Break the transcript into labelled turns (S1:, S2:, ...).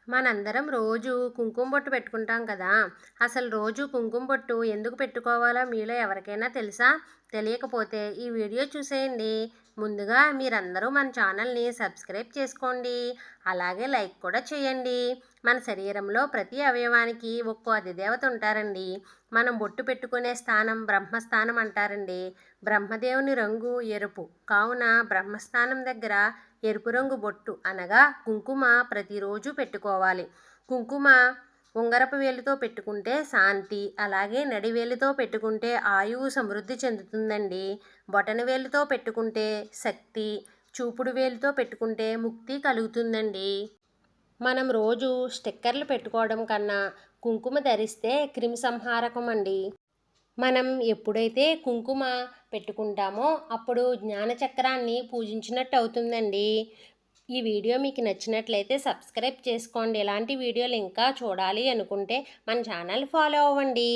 S1: మనందరం రోజు కుంకుమ బొట్టు పెట్టుకుంటాం కదా. అసలు రోజు కుంకుమ బొట్టు ఎందుకు పెట్టుకోవాలో మీలో ఎవరికైనా తెలుసా? తెలియకపోతే ఈ వీడియో చూసేయండి. ముందుగా మీరందరూ మన ఛానల్ని సబ్స్క్రైబ్ చేసుకోండి. అలాగే లైక్ కూడా చేయండి. మన శరీరంలో ప్రతి అవయవానికి ఒక్కో అధిదేవత ఉంటారండి. మనం బొట్టు పెట్టుకునే స్థానం బ్రహ్మస్థానం అంటారండి. బ్రహ్మదేవుని రంగు ఎరుపు కావున బ్రహ్మస్థానం దగ్గర ఎరుపు రంగు బొట్టు అనగా కుంకుమ ప్రతిరోజు పెట్టుకోవాలి. కుంకుమ ఉంగరపు వేలుతో పెట్టుకుంటే శాంతి, అలాగే నడివేలితో పెట్టుకుంటే ఆయువు సమృద్ధి చెందుతుందండి. బొటన వేలుతో పెట్టుకుంటే శక్తి, చూపుడు వేలుతో పెట్టుకుంటే ముక్తి కలుగుతుందండి. మనం రోజు స్టిక్కర్లు పెట్టుకోవడం కన్నా కుంకుమ ధరిస్తే క్రిమి సంహారకం అండి. మనం ఎప్పుడైతే కుంకుమ పెట్టుకుంటామో అప్పుడు జ్ఞానచక్రాన్ని పూజించినట్టు అవుతుందండి. ఈ వీడియో మీకు నచ్చినట్లయితే సబ్స్క్రైబ్ చేసుకోండి. ఇలాంటి వీడియోలు ఇంకా చూడాలి అనుకుంటే మన ఛానల్ ఫాలో అవ్వండి.